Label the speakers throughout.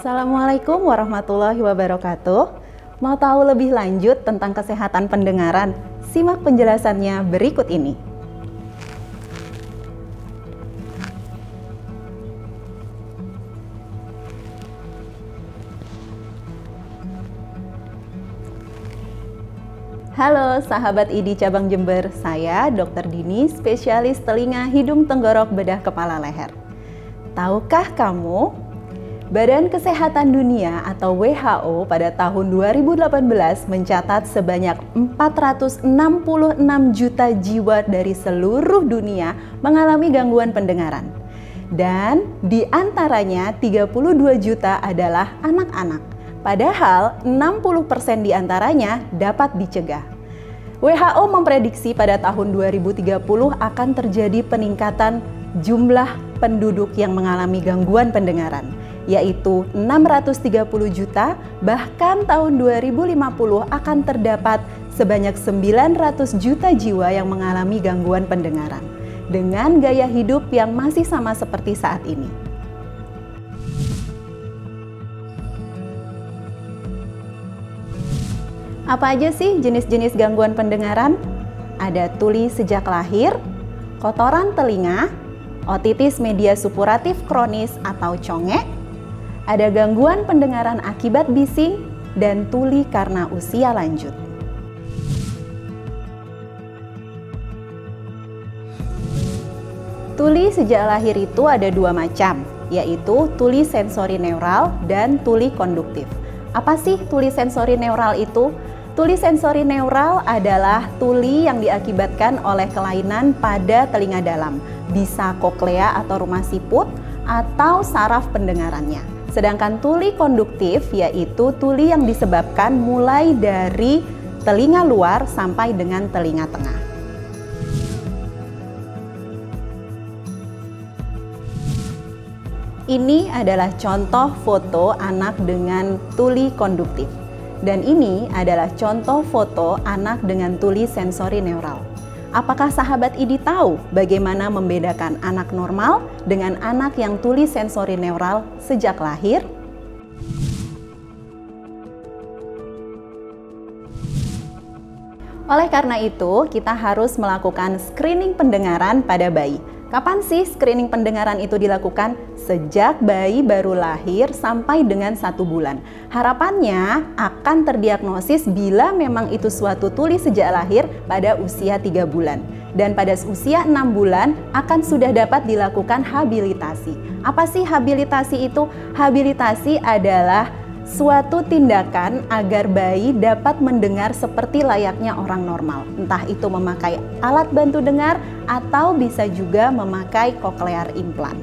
Speaker 1: Assalamualaikum warahmatullahi wabarakatuh. Mau tahu lebih lanjut tentang kesehatan pendengaran? Simak penjelasannya berikut ini. Halo sahabat ID Cabang Jember, saya Dr. Dini, spesialis telinga, hidung, tenggorok, bedah, kepala, leher. Tahukah kamu, Badan Kesehatan Dunia atau WHO pada tahun 2018 mencatat sebanyak 466 juta jiwa dari seluruh dunia mengalami gangguan pendengaran. Dan di antaranya 32 juta adalah anak-anak. Padahal 60% di antaranya dapat dicegah. WHO memprediksi pada tahun 2030 akan terjadi peningkatan jumlah penduduk yang mengalami gangguan pendengaran, yaitu 630 juta, bahkan tahun 2050 akan terdapat sebanyak 900 juta jiwa yang mengalami gangguan pendengaran dengan gaya hidup yang masih sama seperti saat ini. Apa aja sih jenis-jenis gangguan pendengaran? Ada tuli sejak lahir, kotoran telinga, otitis media supuratif kronis atau congek, ada gangguan pendengaran akibat bising, dan tuli karena usia lanjut. Tuli sejak lahir itu ada dua macam, yaitu tuli sensori neural dan tuli konduktif. Apa sih tuli sensori neural itu? Tuli sensori neural adalah tuli yang diakibatkan oleh kelainan pada telinga dalam, bisa koklea atau rumah siput, atau saraf pendengarannya. Sedangkan tuli konduktif yaitu tuli yang disebabkan mulai dari telinga luar sampai dengan telinga tengah. Ini adalah contoh foto anak dengan tuli konduktif. Dan ini adalah contoh foto anak dengan tuli sensori neural. Apakah sahabat ID tahu bagaimana membedakan anak normal dengan anak yang tuli sensori neural sejak lahir? Oleh karena itu, kita harus melakukan screening pendengaran pada bayi. Kapan sih screening pendengaran itu dilakukan? Sejak bayi baru lahir sampai dengan 1 bulan. Harapannya akan terdiagnosis bila memang itu suatu tuli sejak lahir pada usia 3 bulan. Dan pada usia 6 bulan akan sudah dapat dilakukan habilitasi. Apa sih habilitasi itu? Habilitasi adalah suatu tindakan agar bayi dapat mendengar seperti layaknya orang normal. Entah itu memakai alat bantu dengar atau bisa juga memakai cochlear implant.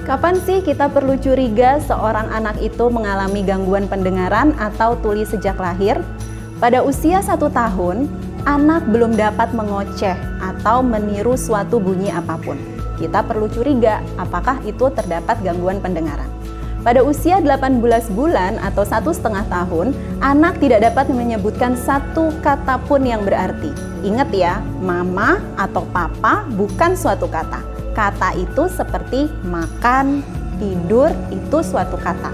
Speaker 1: Kapan sih kita perlu curiga seorang anak itu mengalami gangguan pendengaran atau tuli sejak lahir? Pada usia 1 tahun, anak belum dapat mengoceh atau meniru suatu bunyi apapun. Kita perlu curiga apakah itu terdapat gangguan pendengaran. Pada usia 18 bulan atau 1,5 tahun, anak tidak dapat menyebutkan satu kata pun yang berarti. Ingat ya, mama atau papa bukan suatu kata. Kata itu seperti makan, tidur, itu suatu kata.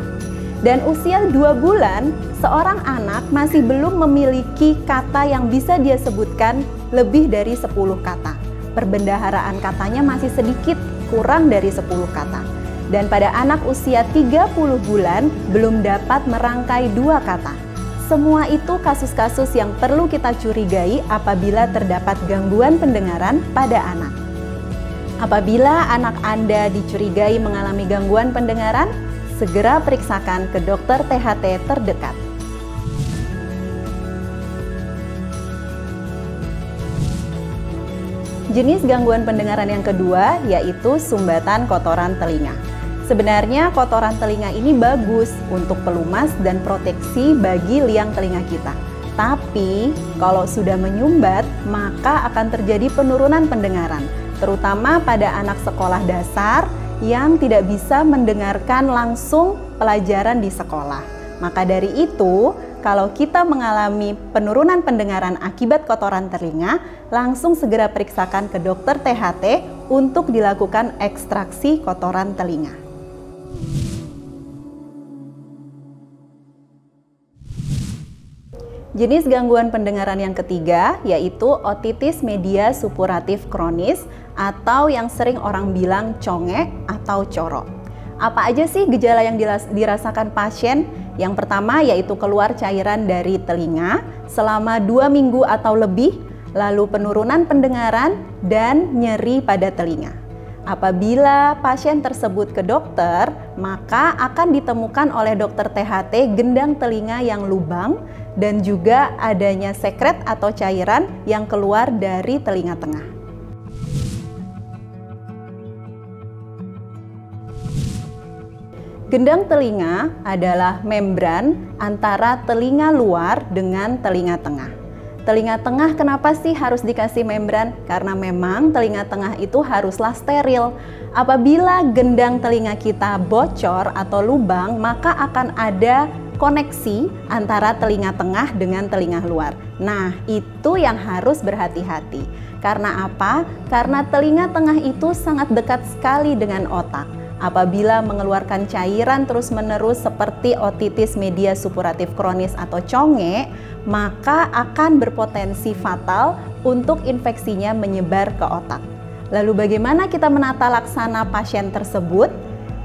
Speaker 1: Dan usia 2 bulan, seorang anak masih belum memiliki kata yang bisa dia sebutkan lebih dari 10 kata. Perbendaharaan katanya masih sedikit, kurang dari 10 kata. Dan pada anak usia 30 bulan belum dapat merangkai 2 kata. Semua itu kasus-kasus yang perlu kita curigai apabila terdapat gangguan pendengaran pada anak. Apabila anak Anda dicurigai mengalami gangguan pendengaran, segera periksakan ke dokter THT terdekat. Jenis gangguan pendengaran yang kedua yaitu sumbatan kotoran telinga. Sebenarnya kotoran telinga ini bagus untuk pelumas dan proteksi bagi liang telinga kita. Tapi kalau sudah menyumbat, maka akan terjadi penurunan pendengaran, terutama pada anak sekolah dasar yang tidak bisa mendengarkan langsung pelajaran di sekolah. Maka dari itu, kalau kita mengalami penurunan pendengaran akibat kotoran telinga, langsung segera periksakan ke dokter THT untuk dilakukan ekstraksi kotoran telinga. Jenis gangguan pendengaran yang ketiga yaitu otitis media supuratif kronis atau yang sering orang bilang congek atau coro. Apa aja sih gejala yang dirasakan pasien? Yang pertama yaitu keluar cairan dari telinga selama 2 minggu atau lebih, lalu penurunan pendengaran dan nyeri pada telinga. Apabila pasien tersebut ke dokter, maka akan ditemukan oleh dokter THT gendang telinga yang lubang dan juga adanya sekret atau cairan yang keluar dari telinga tengah. Gendang telinga adalah membran antara telinga luar dengan telinga tengah. Telinga tengah kenapa sih harus dikasih membran? Karena memang telinga tengah itu haruslah steril. Apabila gendang telinga kita bocor atau lubang, maka akan ada koneksi antara telinga tengah dengan telinga luar. Nah, itu yang harus berhati-hati. Karena apa? Karena telinga tengah itu sangat dekat sekali dengan otak. Apabila mengeluarkan cairan terus-menerus seperti otitis media supuratif kronis atau congek, maka akan berpotensi fatal untuk infeksinya menyebar ke otak. Lalu bagaimana kita menata laksana pasien tersebut?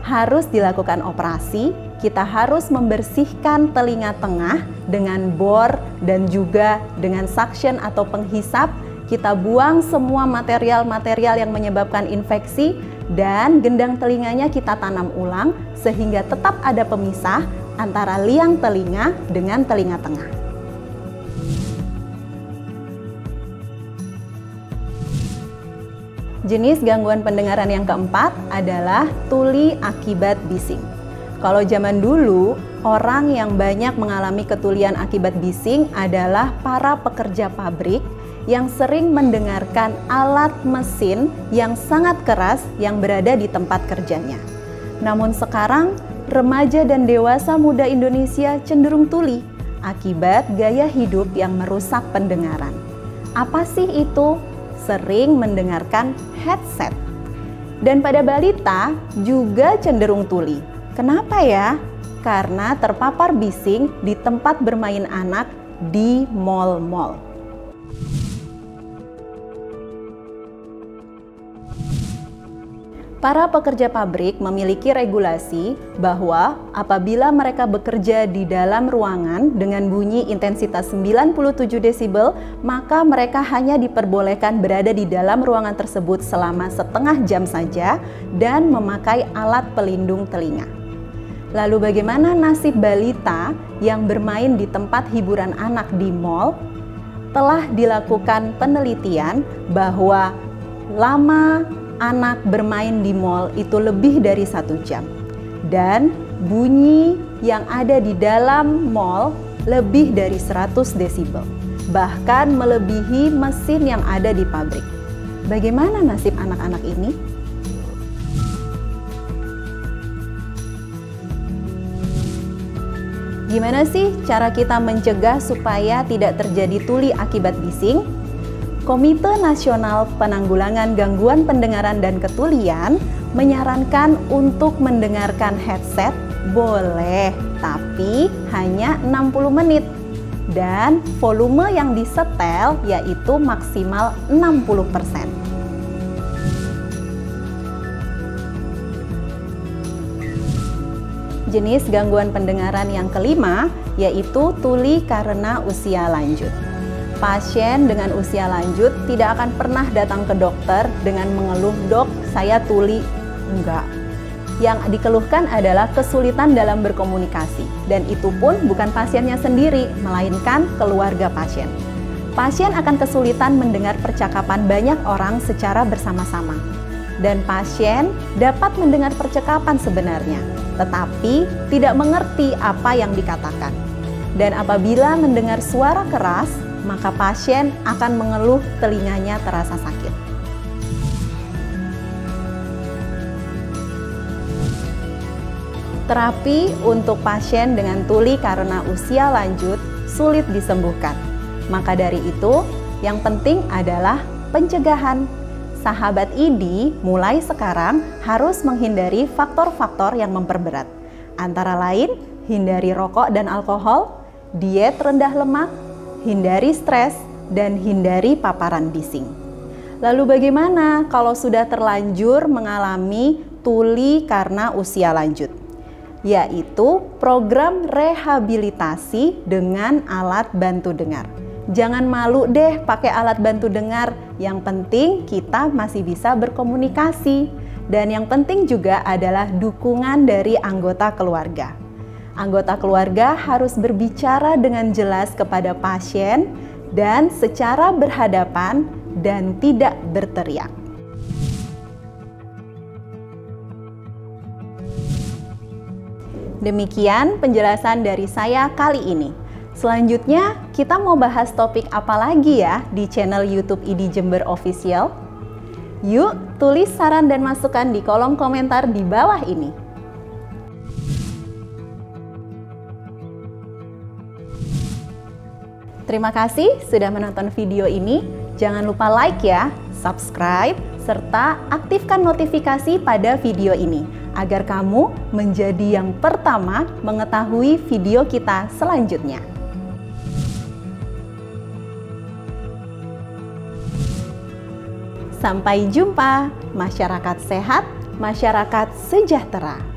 Speaker 1: Harus dilakukan operasi, kita harus membersihkan telinga tengah dengan bor dan juga dengan suction atau penghisap. Kita buang semua material-material yang menyebabkan infeksi dan gendang telinganya kita tanam ulang sehingga tetap ada pemisah antara liang telinga dengan telinga tengah. Jenis gangguan pendengaran yang keempat adalah tuli akibat bising. Kalau zaman dulu, orang yang banyak mengalami ketulian akibat bising adalah para pekerja pabrik yang sering mendengarkan alat mesin yang sangat keras yang berada di tempat kerjanya. Namun sekarang, remaja dan dewasa muda Indonesia cenderung tuli akibat gaya hidup yang merusak pendengaran. Apa sih itu? Sering mendengarkan headset. Dan pada balita juga cenderung tuli. Kenapa ya? Karena terpapar bising di tempat bermain anak di mal-mal. Para pekerja pabrik memiliki regulasi bahwa apabila mereka bekerja di dalam ruangan dengan bunyi intensitas 97 desibel, maka mereka hanya diperbolehkan berada di dalam ruangan tersebut selama setengah jam saja dan memakai alat pelindung telinga. Lalu bagaimana nasib balita yang bermain di tempat hiburan anak di mal? Telah dilakukan penelitian bahwa lama anak bermain di mal itu lebih dari 1 jam. Dan bunyi yang ada di dalam mal lebih dari 100 desibel. Bahkan melebihi mesin yang ada di pabrik. Bagaimana nasib anak-anak ini? Gimana sih cara kita mencegah supaya tidak terjadi tuli akibat bising? Komite Nasional Penanggulangan Gangguan Pendengaran dan Ketulian menyarankan untuk mendengarkan headset boleh, tapi hanya 60 menit. Dan volume yang disetel yaitu maksimal 60%. Jenis gangguan pendengaran yang kelima yaitu tuli karena usia lanjut. Pasien dengan usia lanjut tidak akan pernah datang ke dokter dengan mengeluh, "Dok, saya tuli." Enggak. Yang dikeluhkan adalah kesulitan dalam berkomunikasi, dan itu pun bukan pasiennya sendiri, melainkan keluarga pasien. Pasien akan kesulitan mendengar percakapan banyak orang secara bersama-sama. Dan pasien dapat mendengar percakapan sebenarnya, tetapi tidak mengerti apa yang dikatakan. Dan apabila mendengar suara keras, maka pasien akan mengeluh telinganya terasa sakit. Terapi untuk pasien dengan tuli karena usia lanjut sulit disembuhkan. Maka dari itu, yang penting adalah pencegahan. sahabat ID mulai sekarang harus menghindari faktor-faktor yang memperberat. Antara lain, hindari rokok dan alkohol, diet rendah lemak, hindari stres, dan hindari paparan bising. Lalu bagaimana kalau sudah terlanjur mengalami tuli karena usia lanjut? Yaitu program rehabilitasi dengan alat bantu dengar. Jangan malu deh pakai alat bantu dengar, yang penting kita masih bisa berkomunikasi. Dan yang penting juga adalah dukungan dari anggota keluarga. Anggota keluarga harus berbicara dengan jelas kepada pasien dan secara berhadapan dan tidak berteriak. Demikian penjelasan dari saya kali ini. Selanjutnya kita mau bahas topik apa lagi ya di channel YouTube ID Jember Official? Yuk tulis saran dan masukan di kolom komentar di bawah ini. Terima kasih sudah menonton video ini. Jangan lupa like ya, subscribe, serta aktifkan notifikasi pada video ini agar kamu menjadi yang pertama mengetahui video kita selanjutnya. Sampai jumpa, masyarakat sehat, masyarakat sejahtera.